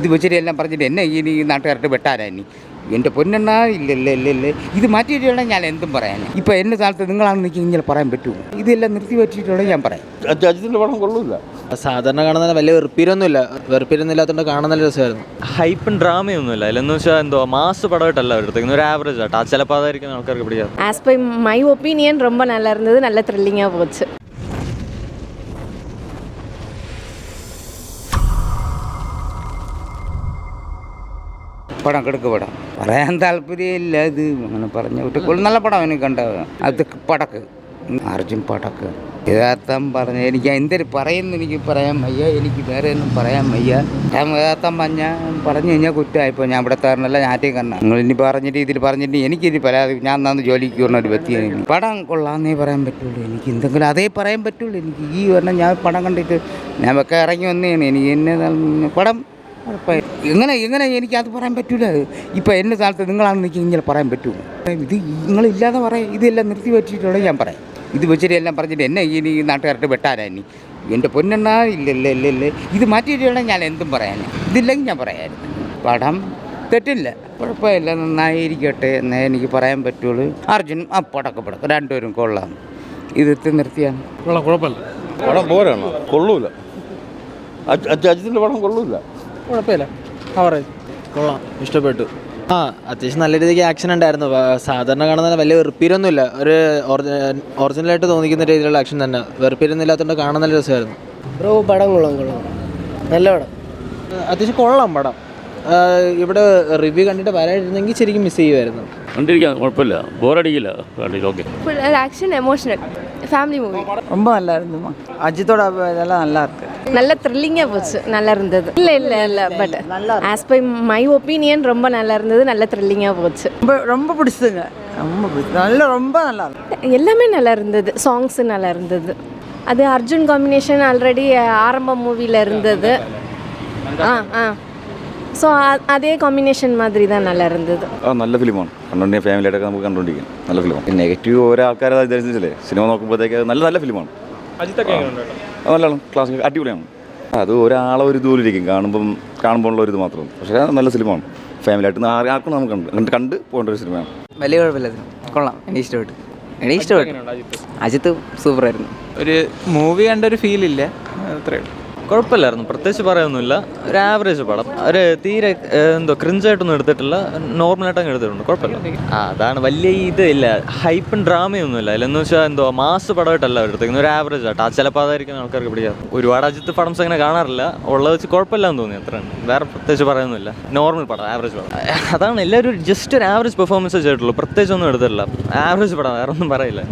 ഇത് വെച്ചിട്ട് എല്ലാം പറഞ്ഞിട്ട് എന്നെ ഈ നാട്ടുകാരുടെ വെട്ടാനാ ഇനി എൻ്റെ പൊന്നെണ്ണ ഇല്ല ഇത് മാറ്റിയിട്ടുണ്ടെങ്കിൽ ഞാൻ എന്തും പറയാൻ ഇപ്പം എൻ്റെ കാലത്ത് നിങ്ങളാണ് നിൽക്കി ഇങ്ങനെ പറയാൻ പറ്റുമോ ഇതെല്ലാം നിർത്തി വെച്ചിട്ടുണ്ടെങ്കിൽ ഞാൻ പറയാം. അജിത്തിൻ്റെ പടം കൊള്ളൂല്ല. സാധാരണ കാണുന്ന വലിയ വെറുപ്പിരൊന്നുമില്ലാത്തതുകൊണ്ട് കാണാൻ നല്ല രസമായിരുന്നു. ഹൈപ്പും ഡ്രാമയൊന്നുമില്ല. അല്ലെന്ന് വെച്ചാൽ എന്തോ മാസ് പടമായിട്ടല്ല എടുത്തേക്കുന്നത്, ഒരു ആവറേജ് ആട്ടോ. ചിലപ്പോൾ അതായിരിക്കും ആൾക്കാർക്ക് പിടിക്കാറ്. ஆஸ் பை மை ஒப்பீனியன் ரொம்ப நல்லா இருந்தது, நல்ல த்ரில்லிங்காக போச்சு. പടം കിടക്ക് പടം പറയാൻ താല്പര്യമില്ല. ഇത് അങ്ങനെ പറഞ്ഞ നല്ല പടം എനിക്ക് കണ്ട അത് പടക്ക് അർജുൻ പടക്ക് യഥാർത്ഥം പറഞ്ഞ എനിക്ക് എന്തൊരു പറയുന്നു എനിക്ക് പറയാൻ വയ്യ, എനിക്ക് വേറെ ഒന്നും പറയാൻ വയ്യ. ഞാൻ യഥാർത്ഥം പറഞ്ഞു കഴിഞ്ഞാൽ കുറ്റമായിപ്പോൾ ഞാൻ ഇവിടെ തരണല്ല ഞാറ്റേക്ക് കണ്ണ നിങ്ങൾ ഇനി പറഞ്ഞ രീതിയിൽ പറഞ്ഞിട്ട് എനിക്കിനി പരാതി ഞാൻ നന്ന് ജോലിക്ക് വരുന്ന ഒരു വ്യക്തിയാണ്. പടം കൊള്ളാമെന്നേ പറയാൻ പറ്റുള്ളൂ, എനിക്ക് എന്തെങ്കിലും അതേ പറയാൻ പറ്റുള്ളൂ. എനിക്ക് ഈ പറഞ്ഞാൽ ഞാൻ പടം കണ്ടിട്ട് ഞാൻ ഒക്കെ ഇറങ്ങി വന്നതാണ്. എനിക്ക് എന്നെ പടം എങ്ങനെ എനിക്കത് പറയാൻ പറ്റൂല. ഇപ്പം എൻ്റെ കാലത്ത് നിങ്ങളാണ് നിൽക്കി ഇങ്ങനെ പറയാൻ പറ്റുമോ ഇത് നിങ്ങളില്ലാതെ പറയാം. ഇതെല്ലാം നിർത്തി വെച്ചിട്ടുണ്ടെങ്കിൽ ഞാൻ പറയാം. ഇത് വെച്ചിട്ട് എല്ലാം പറഞ്ഞിട്ട് എന്നെ ഈ നാട്ടുകാരുടെ വെട്ടാനാ ഇനി എൻ്റെ പൊന്നെണ്ണ ഇല്ല ഇത് മാറ്റിയിട്ടുണ്ടെങ്കിൽ ഞാൻ എന്തും പറയാൻ ഇതില്ലെങ്കിൽ ഞാൻ പറയാമായിരുന്നു. പടം തെറ്റില്ല, കുഴപ്പമില്ല, നന്നായിരിക്കട്ടെ എന്നേ എനിക്ക് പറയാൻ പറ്റുള്ളൂ. അർജുനും പടക്ക രണ്ടുപേരും കൊള്ളാം. ഇത് നിർത്തിയാണ് കുഴപ്പമില്ല. പടം പോരാണോ കൊള്ളൂല. അജിത്തിൻ്റെ പടം കൊള്ളൂല. കുഴപ്പമില്ല, ആവറേജ് കൊള്ളാം, ഇഷ്ടപ്പെട്ടു. അത്യാവശ്യം നല്ല രീതിക്ക് ആക്ഷൻ ഉണ്ടായിരുന്നു. സാധാരണ കാണുന്ന വലിയ വെറുപ്പിരൊന്നുമില്ല, ഒരു ഒറിജിനലായിട്ട് തോന്നിക്കുന്ന രീതിയിലുള്ള ആക്ഷൻ തന്നെ. വെറുപ്പിരൊന്നുമില്ലാത്തതുകൊണ്ട് കാണാൻ നല്ല രസമായിരുന്നു. ബ്രോ പടം കൊള്ളാം നല്ല പടം, അത്യാവശ്യം കൊള്ളാം പടം. ഇവിടെ റിവ്യൂ കണ്ടിട്ട് വരായിരുന്നെങ്കിൽ ശരിക്കും മിസ് ചെയ്യുമായിരുന്നു. കണ്ടിരിക്കാം, കുഴപ്പമില്ല, ബോറടിക്കില്ല. Okay, action emotional family movie ரொம்ப நல்லா இருந்துமா. அஜித்தோட இதெல்லாம் நல்லா இருக்கு, நல்ல த்ரில்லிங்காக போச்சு, நல்லா இருந்தது. இல்லை but as by my opinion ரொம்ப நல்லா இருந்தது, நல்ல த்ரில்லிங்காக போச்சு. ரொம்ப பிடிச்சதுங்க, ரொம்ப பிடிச்சது, ரொம்ப நல்லா இருக்கு. எல்லாமே நல்லா இருந்தது, சாங்ஸு நல்லா இருந்தது. அது அர்ஜுன் காம்பினேஷன் ஆல்ரெடி ஆரம்ப மூவியில் இருந்தது. ஸோ അതേ കോമ്പിനേഷൻ മാതിരി தான் நல்லா இருந்தது. നല്ല ഫിലിമാണ്, കണ്ടുകൊണ്ടിരിക്കുക, ഫാമിലിയായിട്ടൊക്കെ നമുക്ക് കണ്ടുകൊണ്ടിരിക്കാം. നല്ല ഫിലിമാണ്. നെഗറ്റീവ് ഓരോ ആൾക്കാരെ ധരിച്ചില്ലേ സിനിമ നോക്കുമ്പോഴത്തേക്ക് നല്ല ഫിലിമാണ്. നല്ലതാണ്, ക്ലാസ് അടിപൊളിയാണ്. അത് ഒരാളെ ഒരു ദൂരിരിക്കും കാണുമ്പോൾ ഒരു ഇത് മാത്രം. പക്ഷേ നല്ല സിനിമയാണ്, ഫാമിലിയായിട്ട് ആർക്കും നമുക്ക് കണ്ട് പോകേണ്ട ഒരു സിനിമയാണ്. വലിയ കുഴപ്പമില്ല, കൊള്ളാം, എനിക്ക് ഇഷ്ടപ്പെട്ടു. അജിത്ത് സൂപ്പറായിരുന്നു. ഒരു മൂവി കണ്ട ഒരു ഫീലില്ല, അത്രയേ ഉള്ളൂ. കുഴപ്പമില്ലായിരുന്നു, പ്രത്യേകിച്ച് പറയാനൊന്നുമില്ല. ഒരു ആവറേജ് പടം, ഒരു തീരെ എന്തോ ക്രിഞ്ചായിട്ടൊന്നും എടുത്തിട്ടില്ല, നോർമലായിട്ടങ്ങ് എടുത്തിട്ടുണ്ട്, കുഴപ്പമില്ല. അതാണ് വലിയ ഇത് ഇല്ല, ഹൈപ്പും ഡ്രാമയൊന്നുമില്ല. അല്ലെന്ന് വെച്ചാൽ എന്തോ മാസ് പടമായിട്ടല്ല എടുത്തേക്കുന്നത്, ഒരു ആവറേജ് ആട്ടോ. ചിലപ്പോൾ അതായിരിക്കും ആൾക്കാർക്ക് പിടിക്കാറ്. ഒരുപാട് അജിത്ത് പടംസ് അങ്ങനെ കാണാറില്ല, ഉള്ളത് വെച്ച് കുഴപ്പമില്ലാന്ന് തോന്നി, അത്രയാണ്. വേറെ പ്രത്യേകിച്ച് പറയാനൊന്നുമില്ല, നോർമൽ പടം, ആവറേജ് പടം. അതാണ് എല്ലാവരും ജസ്റ്റ് ഒരു ആവറേജ് പെർഫോമൻസ് ചെയ്തിട്ടുള്ളൂ, പ്രത്യേകിച്ച് ഒന്നും എടുത്തിട്ടില്ല. ആവറേജ് പടം, വേറെ ഒന്നും പറയില്ല.